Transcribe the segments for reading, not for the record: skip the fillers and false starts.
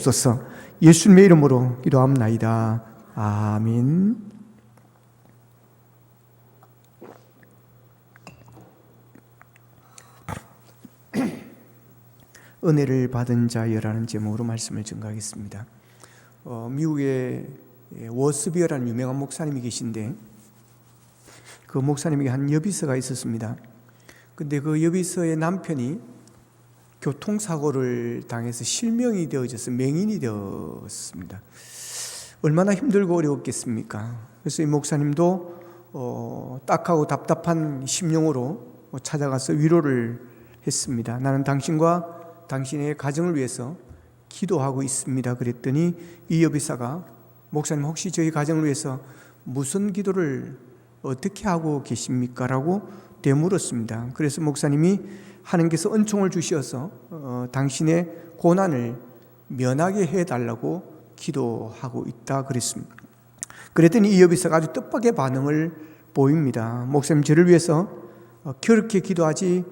주옵소서. 예수님의 이름으로 기도합나이다. 아멘. 은혜를 받은 자여라는 제목으로 말씀을 증거하겠습니다. 미국에 워스비어라는 유명한 목사님이 계신데, 그 목사님에게 한 여비서가 있었습니다. 근데 그 여비서의 남편이 교통사고를 당해서 실명이 되어져서 맹인이 되었습니다. 얼마나 힘들고 어려웠겠습니까? 그래서 이 목사님도 딱하고 답답한 심령으로 찾아가서 위로를 했습니다. 나는 당신과 당신의 가정을 위해서 기도하고 있습니다. 그랬더니 이 여비사가, 목사님 혹시 저희 가정을 위해서 무슨 기도를 어떻게 하고 계십니까? 라고 되물었습니다. 그래서 목사님이 하나님께서 은총을 주셔서 당신의 고난을 면하게 해달라고 기도하고 있다 그랬습니다. 그랬더니 이 여비사가 아주 뜻밖의 반응을 보입니다. 목사님, 저를 위해서 그렇게 기도하지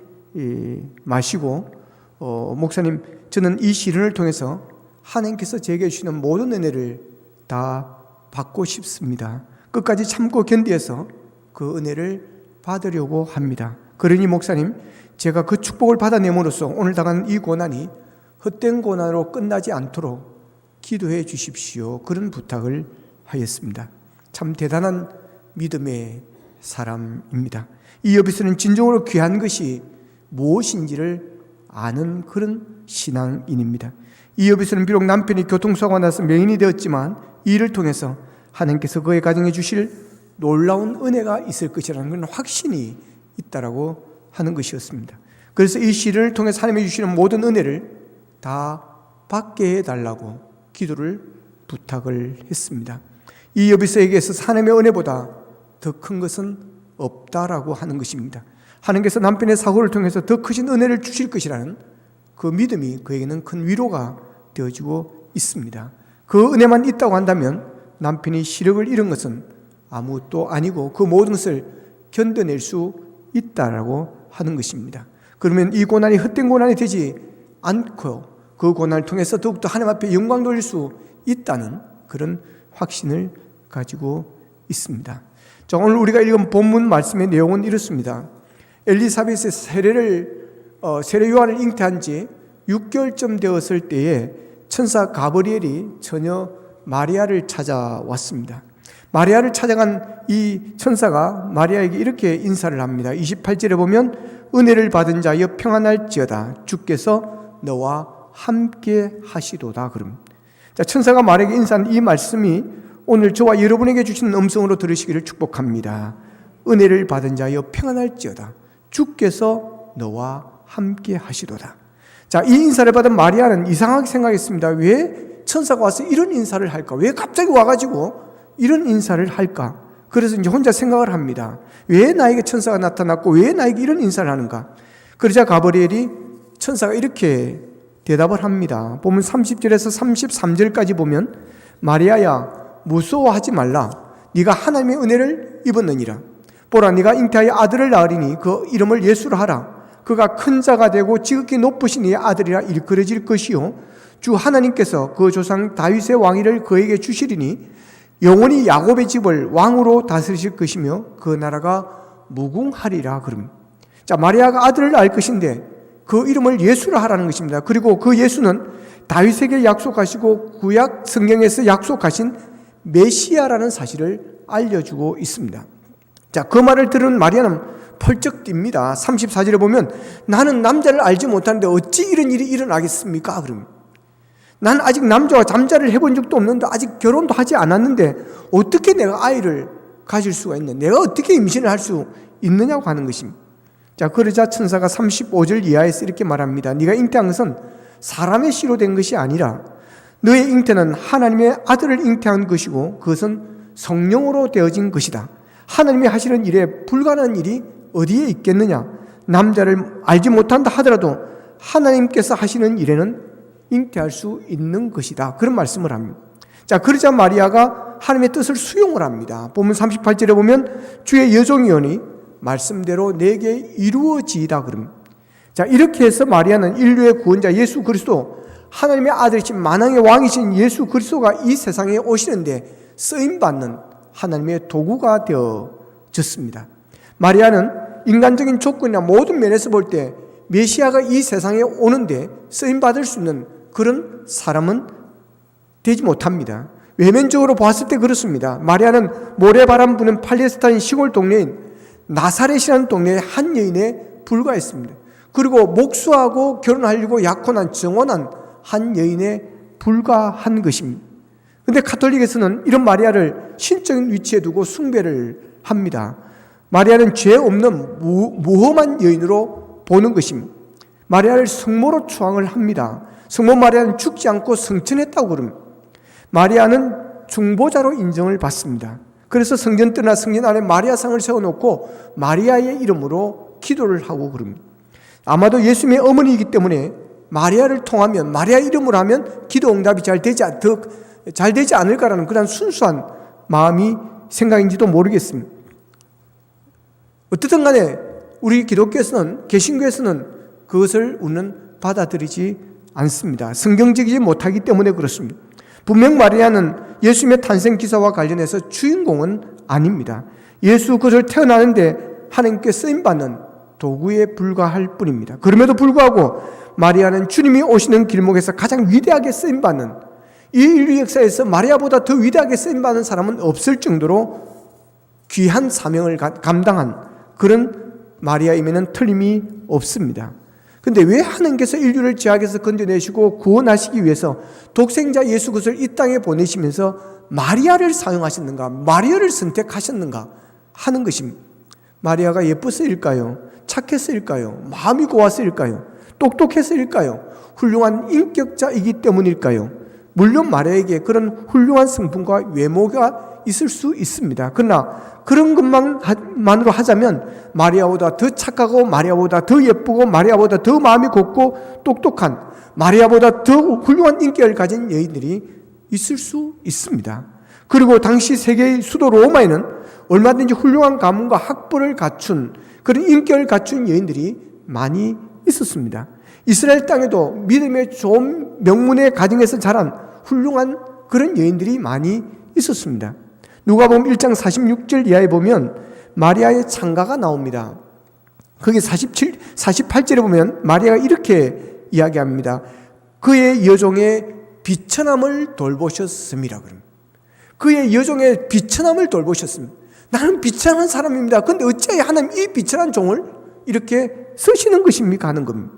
마시고 목사님, 저는 이 시련을 통해서 하나님께서 제게 주시는 모든 은혜를 다 받고 싶습니다. 끝까지 참고 견디어서 그 은혜를 받으려고 합니다. 그러니 목사님, 제가 그 축복을 받아내므로써 오늘 당한 이 고난이 헛된 고난으로 끝나지 않도록 기도해 주십시오. 그런 부탁을 하였습니다. 참 대단한 믿음의 사람입니다. 이 여비서는 진정으로 귀한 것이 무엇인지를 아는 그런 신앙인입니다. 이 여비서는 비록 남편이 교통사고가 나서 맹인이 되었지만 이 일을 통해서 하나님께서 그의 가정에 주실 놀라운 은혜가 있을 것이라는 그런 확신이 있다라고 하는 것이었습니다. 그래서 이 시련을 통해서 하나님이 주시는 모든 은혜를 다 받게 해달라고 기도를 부탁을 했습니다. 이 여비서에게 있어서 하나님의 은혜보다 더 큰 것은 없다라고 하는 것입니다. 하나님께서 남편의 사고를 통해서 더 크신 은혜를 주실 것이라는 그 믿음이 그에게는 큰 위로가 되어지고 있습니다. 그 은혜만 있다고 한다면 남편이 시력을 잃은 것은 아무것도 아니고 그 모든 것을 견뎌낼 수 있다라고 하는 것입니다. 그러면 이 고난이 헛된 고난이 되지 않고 그 고난을 통해서 더욱더 하나님 앞에 영광 돌릴 수 있다는 그런 확신을 가지고 있습니다. 자, 오늘 우리가 읽은 본문 말씀의 내용은 이렇습니다. 엘리사벳의 세례 요한을 잉태한 지 6개월쯤 되었을 때에 천사 가브리엘이 처녀 마리아를 찾아왔습니다. 마리아를 찾아간 이 천사가 마리아에게 이렇게 인사를 합니다. 28절에 보면 은혜를 받은 자여 평안할지어다, 주께서 너와 함께 하시도다. 그럼 자, 천사가 마리아에게 인사한 이 말씀이 오늘 저와 여러분에게 주시는 음성으로 들으시기를 축복합니다. 은혜를 받은 자여 평안할지어다, 주께서 너와 함께 하시도다. 자, 이 인사를 받은 마리아는 이상하게 생각했습니다. 왜 천사가 와서 이런 인사를 할까? 왜 갑자기 와가지고 이런 인사를 할까? 그래서 이제 혼자 생각을 합니다. 왜 나에게 천사가 나타났고 왜 나에게 이런 인사를 하는가? 그러자 가브리엘이 천사가 이렇게 대답을 합니다. 보면 30절에서 33절까지 보면 마리아야, 무서워하지 말라. 네가 하나님의 은혜를 입었느니라. 보라, 네가 잉태하여 아들을 낳으리니 그 이름을 예수로 하라. 그가 큰 자가 되고 지극히 높으신 이의 아들이라 일컬어질 것이요, 주 하나님께서 그 조상 다윗의 왕위를 그에게 주시리니 영원히 야곱의 집을 왕으로 다스리실 것이며 그 나라가 무궁하리라. 그럼 자, 마리아가 아들을 낳을 것인데 그 이름을 예수로 하라는 것입니다. 그리고 그 예수는 다윗에게 약속하시고 구약 성경에서 약속하신 메시아라는 사실을 알려주고 있습니다. 자, 그 말을 들은 마리아는 펄쩍 뜁니다. 34절에 보면 나는 남자를 알지 못하는데 어찌 이런 일이 일어나겠습니까? 그럼 나는 아직 남자와 잠자를 해본 적도 없는데 아직 결혼도 하지 않았는데 어떻게 내가 아이를 가질 수가 있냐? 내가 어떻게 임신을 할 수 있느냐고 하는 것입니다. 자, 그러자 천사가 35절 이하에서 이렇게 말합니다. 네가 잉태한 것은 사람의 씨로 된 것이 아니라 너의 잉태는 하나님의 아들을 잉태한 것이고 그것은 성령으로 되어진 것이다. 하나님이 하시는 일에 불가능한 일이 어디에 있겠느냐? 남자를 알지 못한다 하더라도 하나님께서 하시는 일에는 잉태할 수 있는 것이다. 그런 말씀을 합니다. 자, 그러자 마리아가 하나님의 뜻을 수용을 합니다. 보면 38절에 보면 주의 여종이오니 말씀대로 내게 이루어지이다. 그럼 자, 이렇게 해서 마리아는 인류의 구원자 예수 그리스도 하나님의 아들이신 만왕의 왕이신 예수 그리스도가 이 세상에 오시는데 쓰임받는 하나님의 도구가 되어졌습니다. 마리아는 인간적인 조건이나 모든 면에서 볼 때 메시아가 이 세상에 오는데 쓰임받을 수 있는 그런 사람은 되지 못합니다. 외면적으로 보았을 때 그렇습니다. 마리아는 모래바람 부는 팔레스타인 시골 동네인 나사렛이라는 동네의 한 여인에 불과했습니다. 그리고 목수하고 결혼하려고 약혼한 정혼한 한 여인에 불과한 것입니다. 그런데 가톨릭에서는 이런 마리아를 신적인 위치에 두고 숭배를 합니다. 마리아는 죄 없는 무험한 여인으로 보는 것입니다. 마리아를 성모로 추앙을 합니다. 성모 마리아는 죽지 않고 성천했다고 그럽니다. 마리아는 중보자로 인정을 받습니다. 그래서 성전뜰이나 성전 안에 마리아상을 세워놓고 마리아의 이름으로 기도를 하고 그럽니다. 아마도 예수님의 어머니이기 때문에 마리아를 통하면, 마리아 이름으로 하면 기도 응답이 잘 되지 않을까라는 그런 순수한 마음이 생각인지도 모르겠습니다. 어떻든 간에 우리 기독교에서는, 개신교에서는 그것을 우리는 받아들이지 않습니다. 성경적이지 못하기 때문에 그렇습니다. 분명 마리아는 예수님의 탄생 기사와 관련해서 주인공은 아닙니다. 예수 그리스도를 태어나는데 하나님께 쓰임받는 도구에 불과할 뿐입니다. 그럼에도 불구하고 마리아는 주님이 오시는 길목에서 가장 위대하게 쓰임받는, 이 인류 역사에서 마리아보다 더 위대하게 쓰임받는 사람은 없을 정도로 귀한 사명을 감당한 그런 마리아임에는 틀림이 없습니다. 근데 왜 하나님께서 인류를 죄악에서 건져내시고 구원하시기 위해서 독생자 예수 그리스도를 이 땅에 보내시면서 마리아를 사용하셨는가, 마리아를 선택하셨는가 하는 것입니다. 마리아가 예뻐서일까요? 착해서일까요? 마음이 고와서일까요? 똑똑해서일까요? 훌륭한 인격자이기 때문일까요? 물론 마리아에게 그런 훌륭한 성품과 외모가 있을 수 있습니다. 그러나 그런 것만으로 하자면 마리아보다 더 착하고, 마리아보다 더 예쁘고, 마리아보다 더 마음이 곱고 똑똑한, 마리아보다 더 훌륭한 인격을 가진 여인들이 있을 수 있습니다. 그리고 당시 세계의 수도 로마에는 얼마든지 훌륭한 가문과 학벌을 갖춘, 그런 인격을 갖춘 여인들이 많이 있었습니다. 이스라엘 땅에도 믿음의 좋은 명문의 가정에서 자란 훌륭한 그런 여인들이 많이 있었습니다. 누가복음 1장 46절 이하에 보면 마리아의 창가가 나옵니다. 거기 48절에 보면 마리아가 이렇게 이야기합니다. 그의 여종의 비천함을 돌보셨습니다. 그의 여종의 비천함을 돌보셨습니다. 나는 비천한 사람입니다. 그런데 어찌 하나님 이 비천한 종을 이렇게 쓰시는 것입니까? 하는 겁니다.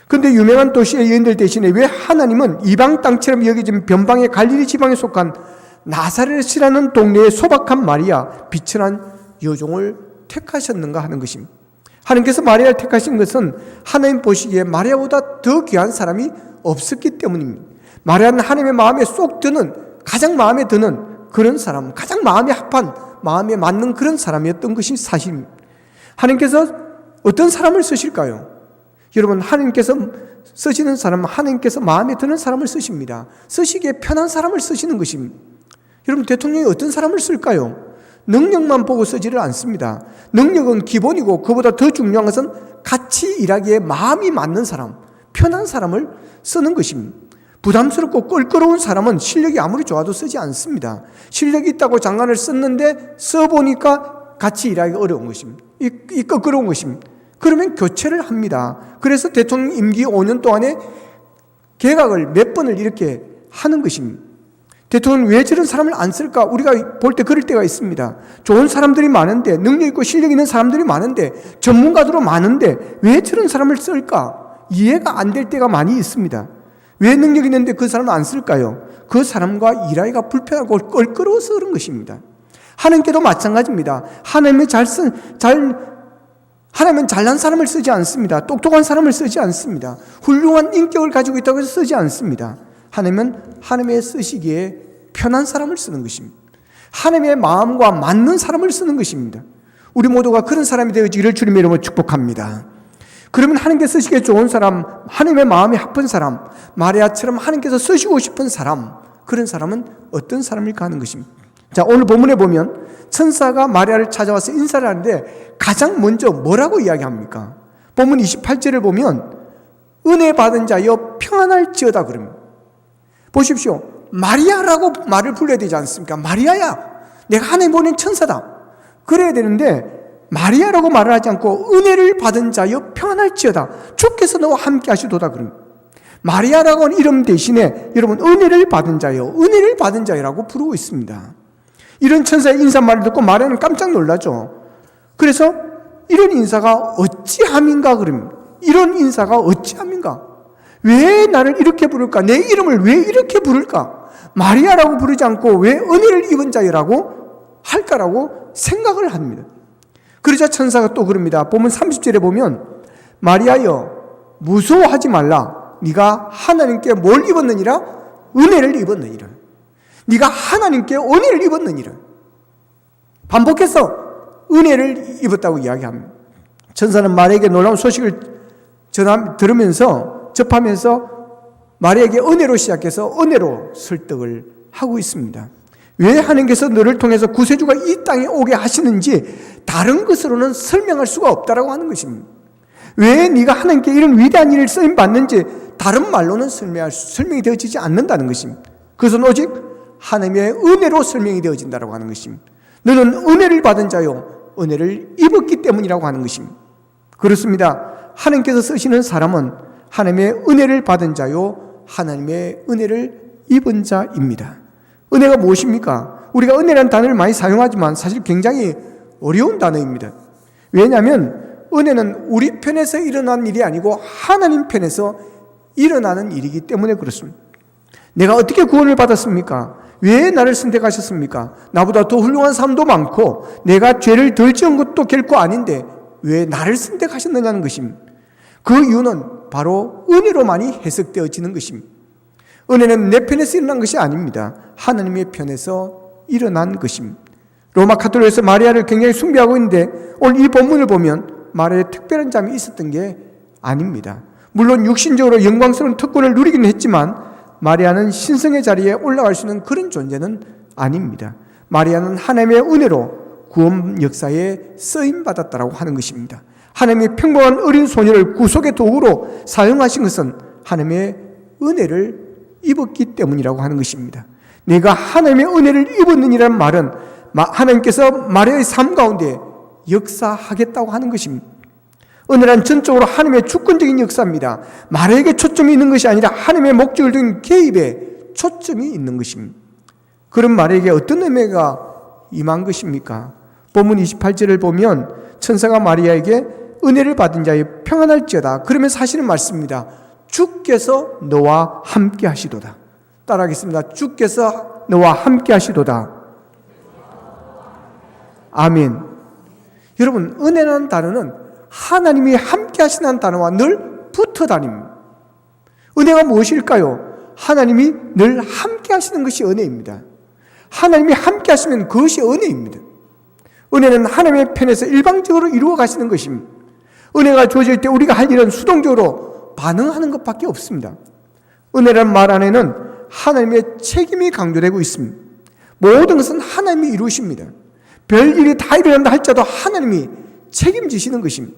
그런데 유명한 도시의 여인들 대신에 왜 하나님은 이방 땅처럼 여겨진 변방의 갈릴리 지방에 속한 나사렛이라는 동네의 소박한 마리아, 비천한 여종을 택하셨는가 하는 것입니다. 하나님께서 마리아를 택하신 것은 하나님 보시기에 마리아보다 더 귀한 사람이 없었기 때문입니다. 마리아는 하나님의 마음에 쏙 드는, 가장 마음에 드는 그런 사람, 가장 마음에 합한, 마음에 맞는 그런 사람이었던 것이 사실입니다. 하나님께서 어떤 사람을 쓰실까요? 여러분, 하나님께서 쓰시는 사람은 하나님께서 마음에 드는 사람을 쓰십니다. 쓰시기에 편한 사람을 쓰시는 것입니다. 여러분, 대통령이 어떤 사람을 쓸까요? 능력만 보고 쓰지를 않습니다. 능력은 기본이고 그보다 더 중요한 것은 같이 일하기에 마음이 맞는 사람, 편한 사람을 쓰는 것입니다. 부담스럽고 껄끄러운 사람은 실력이 아무리 좋아도 쓰지 않습니다. 실력이 있다고 장관을 썼는데 써보니까 같이 일하기가 어려운 것입니다. 이 껄끄러운 것입니다. 그러면 교체를 합니다. 그래서 대통령 임기 5년 동안에 개각을 몇 번을 이렇게 하는 것입니다. 대통령은 왜 저런 사람을 안 쓸까? 우리가 볼 때 그럴 때가 있습니다. 좋은 사람들이 많은데, 능력 있고 실력 있는 사람들이 많은데, 전문가들도 많은데 왜 저런 사람을 쓸까? 이해가 안 될 때가 많이 있습니다. 왜 능력 있는데 그 사람을 안 쓸까요? 그 사람과 일하기가 불편하고 껄끄러워서 그런 것입니다. 하나님께도 마찬가지입니다. 하나님은 하나님은 잘난 사람을 쓰지 않습니다. 똑똑한 사람을 쓰지 않습니다. 훌륭한 인격을 가지고 있다고 해서 쓰지 않습니다. 하나님은 하나님의 쓰시기에 편한 사람을 쓰는 것입니다. 하나님의 마음과 맞는 사람을 쓰는 것입니다. 우리 모두가 그런 사람이 되어지기를 주님의 이름으로 축복합니다. 그러면 하나님께서 쓰시기에 좋은 사람, 하나님의 마음이 합한 사람, 마리아처럼 하나님께서 쓰시고 싶은 사람, 그런 사람은 어떤 사람일까 하는 것입니다. 자, 오늘 본문에 보면 천사가 마리아를 찾아와서 인사를 하는데 가장 먼저 뭐라고 이야기합니까? 본문 28절을 보면 은혜 받은 자여 평안할지어다 그럽니다. 보십시오. 마리아라고 말을 불러야 되지 않습니까? 마리아야, 내가 하나님 보낸 천사다. 그래야 되는데 마리아라고 말을 하지 않고 은혜를 받은 자여 평안할지어다. 주께서 너와 함께 하시도다 그럽니다. 마리아라고 하는 이름 대신에 여러분 은혜를 받은 자여, 은혜를 받은 자여라고 부르고 있습니다. 이런 천사의 인사말을 듣고 마리아는 깜짝 놀라죠. 그래서 이런 인사가 어찌함인가 그럽니다. 이런 인사가 어찌함인가? 왜 나를 이렇게 부를까? 내 이름을 왜 이렇게 부를까? 마리아라고 부르지 않고 왜 은혜를 입은 자여라고 할까라고 생각을 합니다. 그러자 천사가 또 그럽니다. 보면 30절에 보면 마리아여 무서워하지 말라. 네가 하나님께 뭘 입었느니라? 은혜를 입었느니라. 네가 하나님께 은혜를 입었느니라. 반복해서 은혜를 입었다고 이야기합니다. 천사는 마리아에게 놀라운 소식을 접하면서 마리아에게 은혜로 시작해서 은혜로 설득을 하고 있습니다. 왜 하나님께서 너를 통해서 구세주가 이 땅에 오게 하시는지 다른 것으로는 설명할 수가 없다라고 하는 것입니다. 왜 네가 하나님께 이런 위대한 일을 쓰임 받는지 다른 말로는 설명이 되어지지 않는다는 것입니다. 그것은 오직 하나님의 은혜로 설명이 되어진다라고 하는 것입니다. 너는 은혜를 받은 자요 은혜를 입었기 때문이라고 하는 것입니다. 그렇습니다. 하나님께서 쓰시는 사람은 하나님의 은혜를 받은 자요 하나님의 은혜를 입은 자입니다. 은혜가 무엇입니까? 우리가 은혜라는 단어를 많이 사용하지만 사실 굉장히 어려운 단어입니다. 왜냐하면 은혜는 우리 편에서 일어난 일이 아니고 하나님 편에서 일어나는 일이기 때문에 그렇습니다. 내가 어떻게 구원을 받았습니까? 왜 나를 선택하셨습니까? 나보다 더 훌륭한 사람도 많고 내가 죄를 덜 지은 것도 결코 아닌데 왜 나를 선택하셨느냐는 것입니다. 그 이유는 바로 은혜로만이 해석되어지는 것입니다. 은혜는 내 편에서 일어난 것이 아닙니다. 하나님의 편에서 일어난 것입니다. 로마 카톨릭에서 마리아를 굉장히 숭배하고 있는데 오늘 이 본문을 보면 마리아의 특별한 점이 있었던 게 아닙니다. 물론 육신적으로 영광스러운 특권을 누리기는 했지만 마리아는 신성의 자리에 올라갈 수 있는 그런 존재는 아닙니다. 마리아는 하나님의 은혜로 구원 역사에 쓰임받았다라고 하는 것입니다. 하나님의 평범한 어린 소녀를 구속의 도구로 사용하신 것은 하나님의 은혜를 입었기 때문이라고 하는 것입니다. 내가 하나님의 은혜를 입었느니라는 말은 하나님께서 마리아의 삶 가운데 역사하겠다고 하는 것입니다. 은혜란 전적으로 하나님의 주권적인 역사입니다. 마리아에게 초점이 있는 것이 아니라 하나님의 목적을 둔 개입에 초점이 있는 것입니다. 그런 마리아에게 어떤 은혜가 임한 것입니까? 본문 28절을 보면 천사가 마리아에게 은혜를 받은 자의 평안할지어다 그러면서 하시는 말씀입니다. 주께서 너와 함께 하시도다. 따라하겠습니다. 주께서 너와 함께 하시도다. 아멘. 여러분, 은혜라는 단어는 하나님이 함께 하시는 단어와 늘 붙어 다닙니다. 은혜가 무엇일까요? 하나님이 늘 함께 하시는 것이 은혜입니다. 하나님이 함께 하시면 그것이 은혜입니다. 은혜는 하나님의 편에서 일방적으로 이루어 가시는 것입니다. 은혜가 주어질 때 우리가 할 일은 수동적으로 반응하는 것밖에 없습니다. 은혜라는 말 안에는 하나님의 책임이 강조되고 있습니다. 모든 것은 하나님이 이루십니다. 별일이 다 일어난다 할지라도 하나님이 책임지시는 것입니다.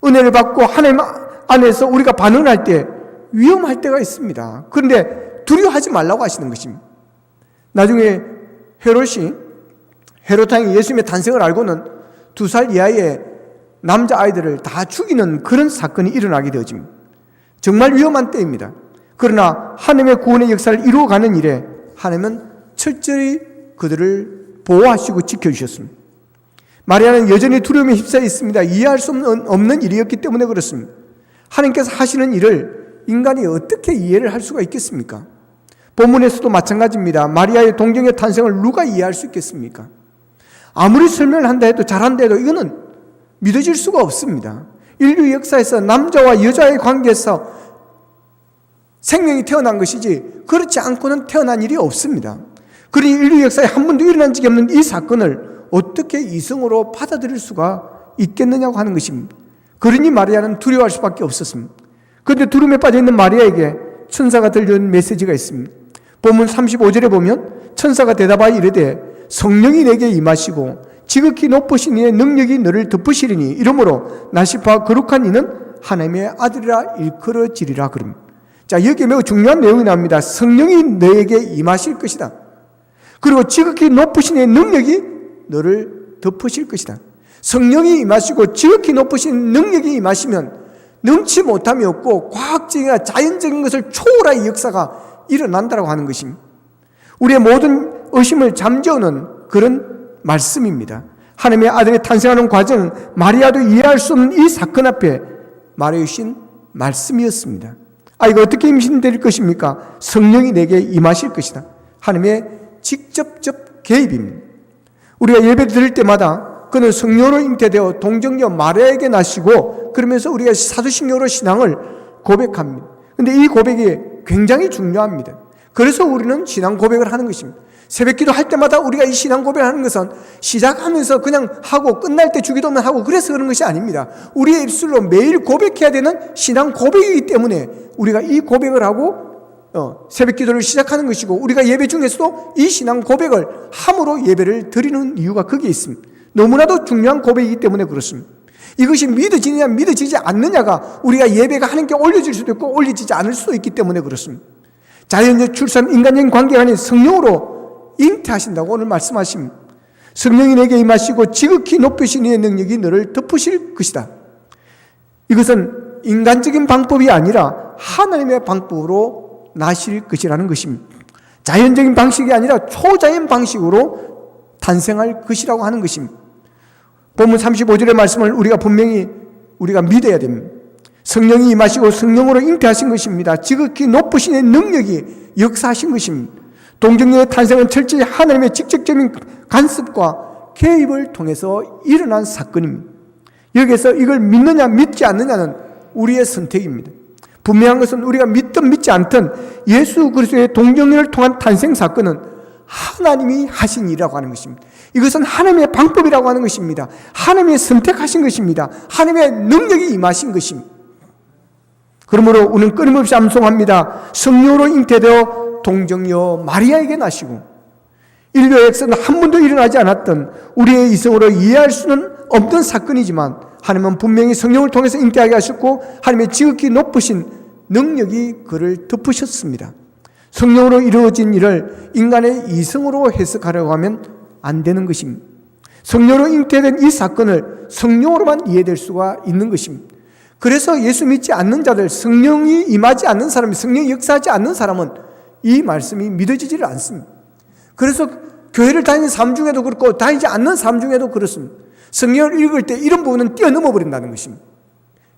은혜를 받고 하나님 안에서 우리가 반응을 할 때 위험할 때가 있습니다. 그런데 두려워하지 말라고 하시는 것입니다. 나중에 헤롯 왕이 예수님의 탄생을 알고는 2살 이하의 남자아이들을 다 죽이는 그런 사건이 일어나게 되어집니다. 정말 위험한 때입니다. 그러나 하나님의 구원의 역사를 이루어가는 일에 하나님은 철저히 그들을 보호하시고 지켜주셨습니다. 마리아는 여전히 두려움에 휩싸여 있습니다. 이해할 수 없는 일이었기 때문에 그렇습니다. 하나님께서 하시는 일을 인간이 어떻게 이해를 할 수가 있겠습니까? 본문에서도 마찬가지입니다. 마리아의 동정의 탄생을 누가 이해할 수 있겠습니까? 아무리 설명을 한다 해도 잘한다 해도 이거는 믿어질 수가 없습니다. 인류 역사에서 남자와 여자의 관계에서 생명이 태어난 것이지 그렇지 않고는 태어난 일이 없습니다. 그러니 인류 역사에 한 번도 일어난 적이 없는 이 사건을 어떻게 이성으로 받아들일 수가 있겠느냐고 하는 것입니다. 그러니 마리아는 두려워할 수밖에 없었습니다. 그런데 두려움에 빠져있는 마리아에게 천사가 들려온 메시지가 있습니다. 본문 35절에 보면 천사가 대답하여 이르되 성령이 내게 임하시고 지극히 높으신 이의 능력이 너를 덮으시리니 이러므로 나시파 거룩한 이는 하나님의 아들이라 일컬어지리라 그럽니다. 자, 여기에 매우 중요한 내용이 나옵니다. 성령이 너에게 임하실 것이다. 그리고 지극히 높으신 의 능력이 너를 덮으실 것이다. 성령이 임하시고 지극히 높으신 능력이 임하시면 능치 못함이 없고 과학적이나 자연적인 것을 초월할 역사가 일어난다고 하는 것입니다. 우리의 모든 의심을 잠재우는 그런 말씀입니다. 하나님의 아들이 탄생하는 과정, 마리아도 이해할 수 없는 이 사건 앞에 말해주신 말씀이었습니다. 이거 어떻게 임신될 것입니까? 성령이 내게 임하실 것이다. 하나님의 직접적 개입입니다. 우리가 예배 드릴 때마다 그는 성령으로 잉태되어 동정녀 마리아에게 나시고, 그러면서 우리가 사도신경으로 신앙을 고백합니다. 그런데 이 고백이 굉장히 중요합니다. 그래서 우리는 신앙 고백을 하는 것입니다. 새벽기도 할 때마다 우리가 이 신앙 고백을 하는 것은 시작하면서 그냥 하고 끝날 때 주기도만 하고 그래서 그런 것이 아닙니다. 우리의 입술로 매일 고백해야 되는 신앙 고백이기 때문에 우리가 이 고백을 하고 새벽기도를 시작하는 것이고, 우리가 예배 중에서도 이 신앙 고백을 함으로 예배를 드리는 이유가 거기에 있습니다. 너무나도 중요한 고백이기 때문에 그렇습니다. 이것이 믿어지느냐 믿어지지 않느냐가 우리가 예배가 하나님께 올려질 수도 있고 올려지지 않을 수도 있기 때문에 그렇습니다. 자연적 출산, 인간적인 관계가 아닌 성령으로 잉태하신다고 오늘 말씀하십니다. 성령이 내게 임하시고 지극히 높으신 이의 능력이 너를 덮으실 것이다. 이것은 인간적인 방법이 아니라 하나님의 방법으로 나실 것이라는 것입니다. 자연적인 방식이 아니라 초자연 방식으로 탄생할 것이라고 하는 것입니다. 본문 35절의 말씀을 분명히 우리가 믿어야 됩니다. 성령이 임하시고 성령으로 잉태하신 것입니다. 지극히 높으신 능력이 역사하신 것입니다. 동정녀의 탄생은 철저히 하나님의 직접적인 간섭과 개입을 통해서 일어난 사건입니다. 여기에서 이걸 믿느냐 믿지 않느냐는 우리의 선택입니다. 분명한 것은 우리가 믿든 믿지 않든 예수 그리스도의 동정녀를 통한 탄생 사건은 하나님이 하신 일이라고 하는 것입니다. 이것은 하나님의 방법이라고 하는 것입니다. 하나님의 선택하신 것입니다. 하나님의 능력이 임하신 것입니다. 그러므로 우리는 끊임없이 암송합니다. 성령으로 잉태되어 동정녀 마리아에게 나시고, 인류의 역사는 한 번도 일어나지 않았던 우리의 이성으로 이해할 수는 없는 사건이지만 하나님은 분명히 성령을 통해서 잉태하게 하셨고 하나님의 지극히 높으신 능력이 그를 덮으셨습니다. 성령으로 이루어진 일을 인간의 이성으로 해석하려고 하면 안 되는 것입니다. 성령으로 잉태된 이 사건을 성령으로만 이해될 수가 있는 것입니다. 그래서 예수 믿지 않는 자들, 성령이 임하지 않는 사람, 성령이 역사하지 않는 사람은 이 말씀이 믿어지지를 않습니다. 그래서 교회를 다니는 삶 중에도 그렇고 다니지 않는 삶 중에도 그렇습니다. 성경을 읽을 때 이런 부분은 뛰어넘어 버린다는 것입니다.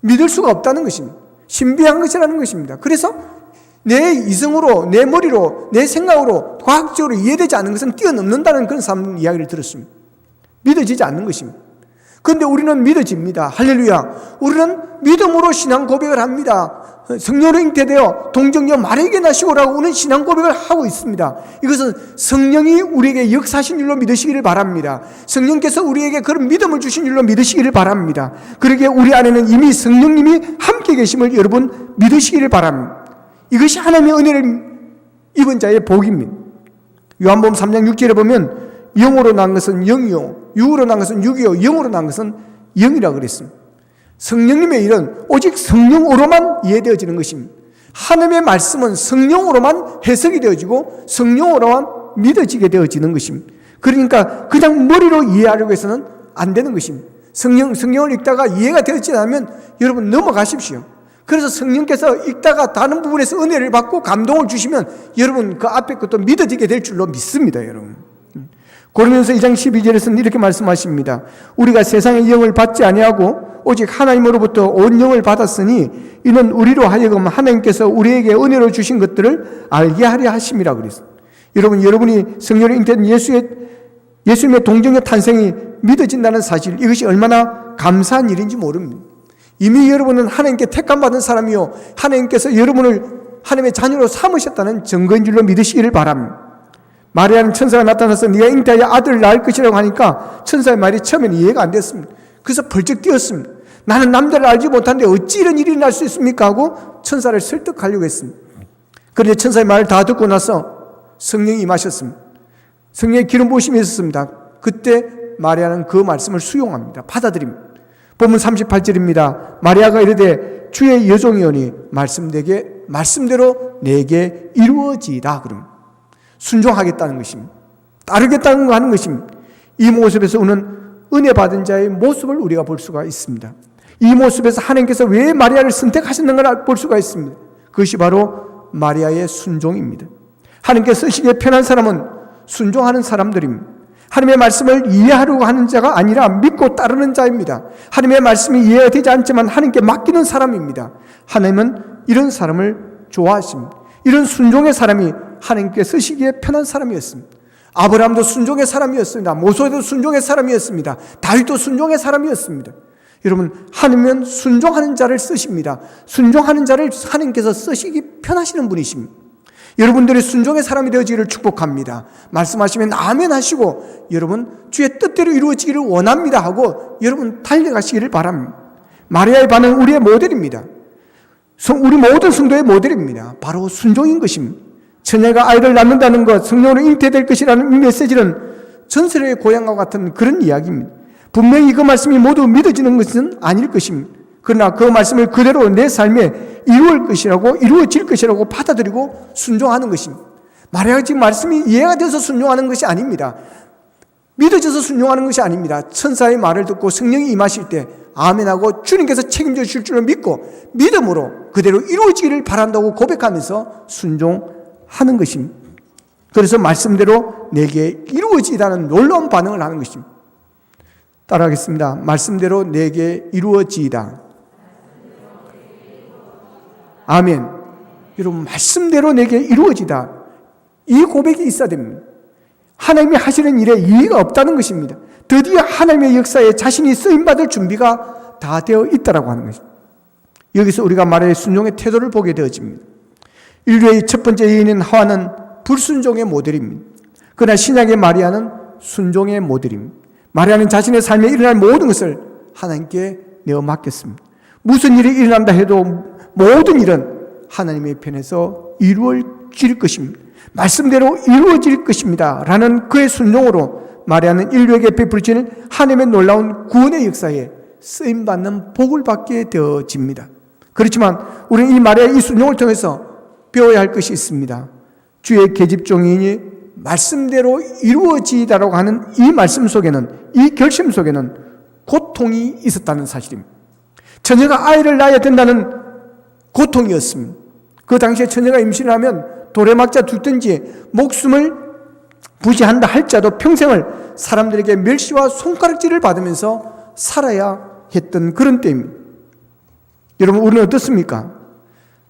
믿을 수가 없다는 것입니다. 신비한 것이라는 것입니다. 그래서 내 이성으로, 내 머리로, 내 생각으로 과학적으로 이해되지 않는 것은 뛰어넘는다는 그런 삶 이야기를 들었습니다. 믿어지지 않는 것입니다. 그런데 우리는 믿어집니다. 할렐루야. 우리는 믿음으로 신앙 고백을 합니다. 성령으로 잉태되어 동정녀 마리아에게 나시고라고 우리는 신앙 고백을 하고 있습니다. 이것은 성령이 우리에게 역사하신 줄로 믿으시기를 바랍니다. 성령께서 우리에게 그런 믿음을 주신 줄로 믿으시기를 바랍니다. 그러기에 우리 안에는 이미 성령님이 함께 계심을 여러분 믿으시기를 바랍니다. 이것이 하나님의 은혜를 입은 자의 복입니다. 요한복음 3장 6절에 보면 영으로 난 것은 영이요, 육으로 난 것은 육이요, 영으로 난 것은 영이라 그랬습니다. 성령님의 일은 오직 성령으로만 이해되어지는 것입니다. 하나님의 말씀은 성령으로만 해석이 되어지고 성령으로만 믿어지게 되어지는 것입니다. 그러니까 그냥 머리로 이해하려고 해서는 안 되는 것입니다. 성령을 읽다가 이해가 되지 않으면 여러분 넘어가십시오. 그래서 성령께서 읽다가 다른 부분에서 은혜를 받고 감동을 주시면 여러분 그 앞에 것도 믿어지게 될 줄로 믿습니다, 여러분. 고린도서 2장 12절에서는 이렇게 말씀하십니다. 우리가 세상의 영을 받지 아니하고 오직 하나님으로부터 온 영을 받았으니 이는 우리로 하여금 하나님께서 우리에게 은혜로 주신 것들을 알게 하려 하심이라 그랬습니다. 여러분이 성령으로 잉태된 예수님의 동정녀 탄생이 믿어진다는 사실, 이것이 얼마나 감사한 일인지 모릅니다. 이미 여러분은 하나님께 택함받은 사람이요 하나님께서 여러분을 하나님의 자녀로 삼으셨다는 증거인 줄로 믿으시기를 바랍니다. 마리아는 천사가 나타나서 네가 잉태하여 아들을 낳을 것이라고 하니까 천사의 말이 처음에는 이해가 안 됐습니다. 그래서 벌쩍 뛰었습니다. 나는 남자를 알지 못하는데 어찌 이런 일이 날 수 있습니까? 하고 천사를 설득하려고 했습니다. 그런데 천사의 말을 다 듣고 나서 성령이 임하셨습니다. 성령의 기름 부으심이 있었습니다. 그때 마리아는 그 말씀을 수용합니다. 받아들입니다. 본문 38절입니다. 마리아가 이르되 주의 여종이오니 말씀대로 내게 이루어지이다. 그럼 순종하겠다는 것입니다. 따르겠다는 거 하는 것입니다. 이 모습에서 오는 은혜 받은 자의 모습을 우리가 볼 수가 있습니다. 이 모습에서 하나님께서 왜 마리아를 선택하셨는가를 볼 수가 있습니다. 그것이 바로 마리아의 순종입니다. 하나님께서 쓰시기에 편한 사람은 순종하는 사람들입니다. 하나님의 말씀을 이해하려고 하는 자가 아니라 믿고 따르는 자입니다. 하나님의 말씀이 이해가 되지 않지만 하나님께 맡기는 사람입니다. 하나님은 이런 사람을 좋아하십니다. 이런 순종의 사람이 하나님께 쓰시기에 편한 사람이었습니다. 아브라함도 순종의 사람이었습니다. 모세도 순종의 사람이었습니다. 다윗도 순종의 사람이었습니다. 여러분, 하나님은 순종하는 자를 쓰십니다. 순종하는 자를 하나님께서 쓰시기 편하시는 분이십니다. 여러분들이 순종의 사람이 되어지기를 축복합니다. 말씀하시면 아멘 하시고 여러분 주의 뜻대로 이루어지기를 원합니다 하고 여러분 달려가시기를 바랍니다. 마리아의 반응 우리의 모델입니다. 우리 모든 성도의 모델입니다. 바로 순종인 것입니다. 처녀가 아이를 낳는다는 것, 성령으로 잉태될 것이라는 이 메시지는 전설의 고향과 같은 그런 이야기입니다. 분명히 그 말씀이 모두 믿어지는 것은 아닐 것입니다. 그러나 그 말씀을 그대로 내 삶에 이루어질 것이라고 받아들이고 순종하는 것입니다. 마리아가 지금 말씀이 이해가 돼서 순종하는 것이 아닙니다. 믿어져서 순종하는 것이 아닙니다. 천사의 말을 듣고 성령이 임하실 때 아멘하고 주님께서 책임져 주실 줄을 믿고 믿음으로 그대로 이루어지기를 바란다고 고백하면서 순종하는 것입니다. 그래서 말씀대로 내게 이루어지다는 놀라운 반응을 하는 것입니다. 따라하겠습니다. 말씀대로 내게 이루어지이다. 아멘. 여러분, 말씀대로 내게 이루어지다. 이 고백이 있어야 됩니다. 하나님이 하시는 일에 이의가 없다는 것입니다. 드디어 하나님의 역사에 자신이 쓰임받을 준비가 다 되어 있다라고 하는 것입니다. 여기서 우리가 말해 순종의 태도를 보게 되어집니다. 인류의 첫 번째 여인인 하와는 불순종의 모델입니다. 그러나 신약의 마리아는 순종의 모델입니다. 마리아는 자신의 삶에 일어날 모든 것을 하나님께 내어 맡겼습니다. 무슨 일이 일어난다 해도 모든 일은 하나님의 편에서 이루어질 것입니다. 말씀대로 이루어질 것입니다. 라는 그의 순종으로 마리아는 인류에게 베풀어지는 하나님의 놀라운 구원의 역사에 쓰임받는 복을 받게 되어집니다. 그렇지만 우리는 이 마리아의 이 순종을 통해서 배워야 할 것이 있습니다. 주의 계집종이니 말씀대로 이루어지다라고 하는 이 말씀 속에는, 이 결심 속에는 고통이 있었다는 사실입니다. 처녀가 아이를 낳아야 된다는 고통이었습니다. 그 당시에 처녀가 임신을 하면 돌에 막자 죽든지 목숨을 부지한다 할지라도 평생을 사람들에게 멸시와 손가락질을 받으면서 살아야 했던 그런 때입니다. 여러분, 우리는 어떻습니까?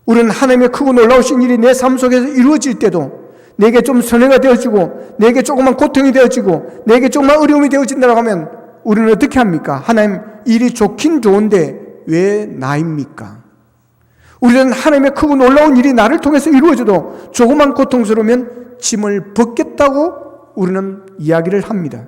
우리는 하나님의 크고 놀라우신 일이 내 삶 속에서 이루어질 때도 내게 좀 손해가 되어지고 내게 조그만 고통이 되어지고 내게 조그만 어려움이 되어진다고 하면 우리는 어떻게 합니까? 하나님, 일이 좋긴 좋은데 왜 나입니까? 우리는 하나님의 크고 놀라운 일이 나를 통해서 이루어져도 조그만 고통스러우면 짐을 벗겠다고 우리는 이야기를 합니다.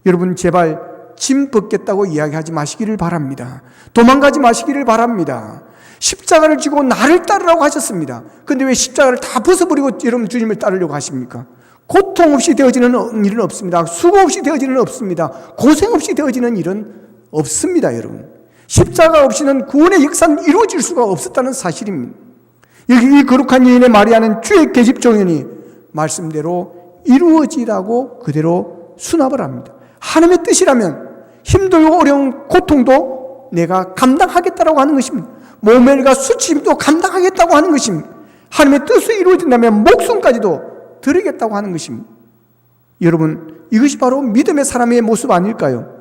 여러분, 제발 짐 벗겠다고 이야기하지 마시기를 바랍니다. 도망가지 마시기를 바랍니다. 십자가를 지고 나를 따르라고 하셨습니다. 그런데 왜 십자가를 다 벗어버리고 여러분 주님을 따르려고 하십니까? 고통 없이 되어지는 일은 없습니다. 수고 없이 되어지는 일은 없습니다. 고생 없이 되어지는 일은 없습니다, 여러분. 십자가 없이는 구원의 역사는 이루어질 수가 없었다는 사실입니다. 여기 이 거룩한 여인의 마리아는 주의 계집종이니 말씀대로 이루어지라고 그대로 수납을 합니다. 하나님의 뜻이라면 힘들고 어려운 고통도 내가 감당하겠다라고 하는 것입니다. 모멸과 수치심도 감당하겠다고 하는 것입니다. 하나님의 뜻이 이루어진다면 목숨까지도 드리겠다고 하는 것입니다. 여러분, 이것이 바로 믿음의 사람의 모습 아닐까요?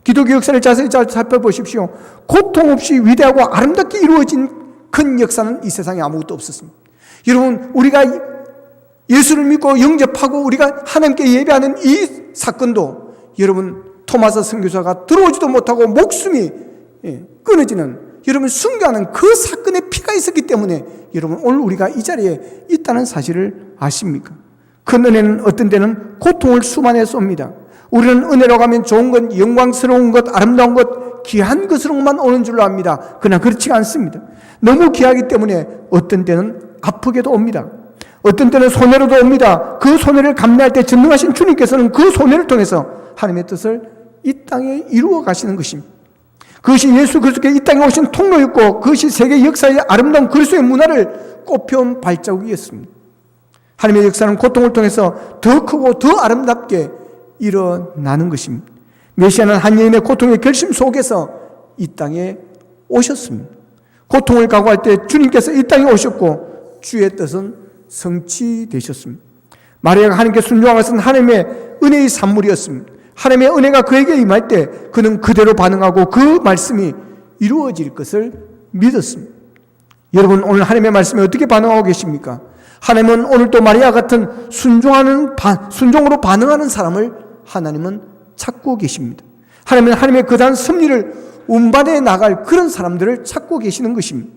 기독교 역사를 자세히 잘 살펴보십시오. 고통 없이 위대하고 아름답게 이루어진 큰 역사는 이 세상에 아무것도 없었습니다. 여러분, 우리가 예수를 믿고 영접하고 우리가 하나님께 예배하는 이 사건도 여러분, 토마스 선교사가 들어오지도 못하고 목숨이 끊어지는 여러분 순교하는 그 사건에 피가 있었기 때문에 여러분 오늘 우리가 이 자리에 있다는 사실을 아십니까? 큰 은혜는 어떤 때는 고통을 수만에 쏩니다. 우리는 은혜로 가면 좋은 것, 영광스러운 것, 아름다운 것, 귀한 것으로만 오는 줄로 압니다. 그러나 그렇지가 않습니다. 너무 귀하기 때문에 어떤 때는 아프게도 옵니다. 어떤 때는 손해로도 옵니다. 그 손해를 감내할 때 전능하신 주님께서는 그 손해를 통해서 하나님의 뜻을 이 땅에 이루어 가시는 것입니다. 그것이 예수 그리스도께서 이 땅에 오신 통로였고 그것이 세계 역사의 아름다운 그리스도의 문화를 꽃피운 발자국이었습니다. 하나님의 역사는 고통을 통해서 더 크고 더 아름답게 일어나는 것입니다. 메시아는 한 여인의 고통의 결심 속에서 이 땅에 오셨습니다. 고통을 각오할 때 주님께서 이 땅에 오셨고 주의 뜻은 성취되셨습니다. 마리아가 하나님께 순종한 것은 하나님의 은혜의 산물이었습니다. 하나님의 은혜가 그에게 임할 때 그는 그대로 반응하고 그 말씀이 이루어질 것을 믿었습니다. 여러분, 오늘 하나님의 말씀에 어떻게 반응하고 계십니까? 하나님은 오늘도 마리아 같은 순종으로 반응하는 사람을 하나님은 찾고 계십니다. 하나님은 하나님의 거대한 섭리를 운반해 나갈 그런 사람들을 찾고 계시는 것입니다.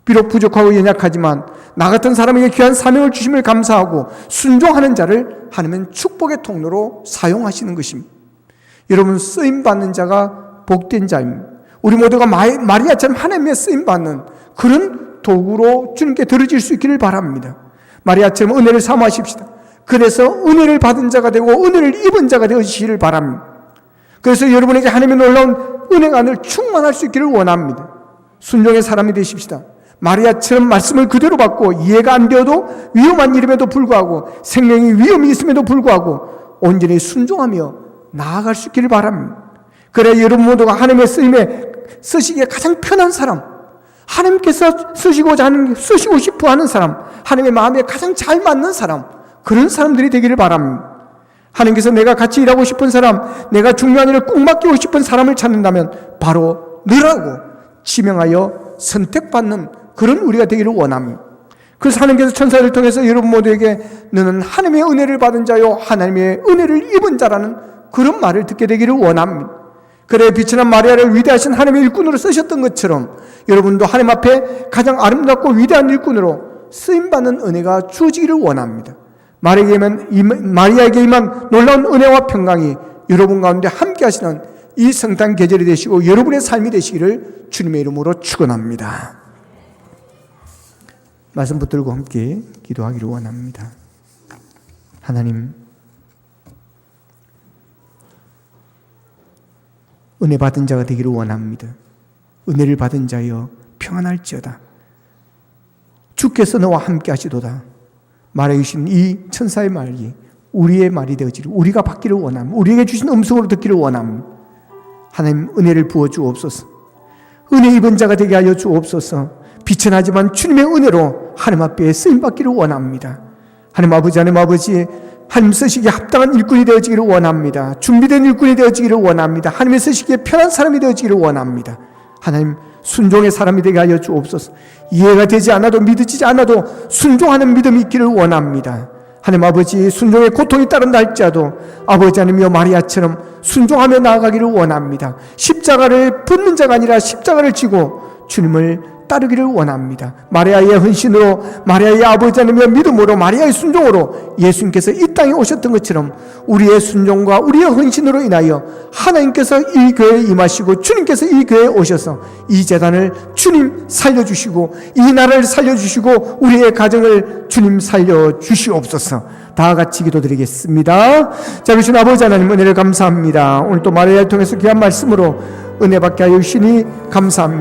비록 부족하고 연약하지만 나 같은 사람에게 귀한 사명을 주심을 감사하고 순종하는 자를 하나님은 축복의 통로로 사용하시는 것입니다. 여러분, 쓰임받는 자가 복된 자입니다. 우리 모두가 마리아처럼 하나님의 쓰임받는 그런 도구로 주님께 드려질 수 있기를 바랍니다. 마리아처럼 은혜를 사모하십시다. 그래서 은혜를 받은 자가 되고 은혜를 입은 자가 되시기를 바랍니다. 그래서 여러분에게 하나님의 놀라운 은혜가 늘 충만할 수 있기를 원합니다. 순종의 사람이 되십시다. 마리아처럼 말씀을 그대로 받고 이해가 안 되어도 위험한 일임에도 불구하고 생명이 위험이 있음에도 불구하고 온전히 순종하며 나아갈 수 있기를 바랍니다. 그래야 여러분 모두가 하나님의 쓰임에 쓰시기에 가장 편한 사람, 하나님께서 쓰시고 싶어 하는 사람, 하나님의 마음에 가장 잘 맞는 사람, 그런 사람들이 되기를 바랍니다. 하나님께서 내가 같이 일하고 싶은 사람, 내가 중요한 일을 꼭 맡기고 싶은 사람을 찾는다면 바로 너라고 지명하여 선택받는 그런 우리가 되기를 원합니다. 그래서 하나님께서 천사를 통해서 여러분 모두에게 너는 하나님의 은혜를 받은 자요 하나님의 은혜를 입은 자라는 그런 말을 듣게 되기를 원합니다. 그래 비천한 마리아를 위대하신 하나님의 일꾼으로 쓰셨던 것처럼 여러분도 하나님 앞에 가장 아름답고 위대한 일꾼으로 쓰임받는 은혜가 주어지기를 원합니다. 마리아에게 임한 놀라운 은혜와 평강이 여러분 가운데 함께 하시는 이 성탄 계절이 되시고 여러분의 삶이 되시기를 주님의 이름으로 축원합니다. 말씀 붙들고 함께 기도하기를 원합니다. 하나님, 은혜 받은 자가 되기를 원합니다. 은혜를 받은 자여 평안할지어다. 주께서 너와 함께 하시도다. 말해주신 이 천사의 말이 우리의 말이 되어지를 우리가 받기를 원합니다. 우리에게 주신 음성으로 듣기를 원합니다. 하나님, 은혜를 부어 주옵소서. 은혜 입은 자가 되게 하여 주옵소서. 비천하지만 주님의 은혜로 하나님 앞에 쓰임받기를 원합니다. 하나님 아버지, 하나님 아버지, 하나님 쓰시기에 합당한 일꾼이 되어지기를 원합니다. 준비된 일꾼이 되어지기를 원합니다. 하나님의 쓰시기에 편한 사람이 되어지기를 원합니다. 하나님, 순종의 사람이 되게 하여 주옵소서. 이해가 되지 않아도 믿어지지 않아도 순종하는 믿음이 있기를 원합니다. 하나님 아버지, 순종의 고통이 따른다 할지라도 아버지 하나님이여 마리아처럼 순종하며 나아가기를 원합니다. 십자가를 붙는 자가 아니라 십자가를 지고 주님을 따르기를 원합니다. 마리아의 헌신으로, 마리아의 아버지 하나님의 믿음으로, 마리아의 순종으로 예수님께서 이 땅에 오셨던 것처럼 우리의 순종과 우리의 헌신으로 인하여 하나님께서 이 교회에 임하시고 주님께서 이 교회에 오셔서 이 재단을 주님 살려주시고 이 나라를 살려주시고 우리의 가정을 주님 살려주시옵소서. 다 같이 기도드리겠습니다. 자, 그러신 아버지 하나님 은혜를 감사합니다. 오늘 또 마리아를 통해서 귀한 말씀으로 은혜 받게 하여 주시니 감사합니다.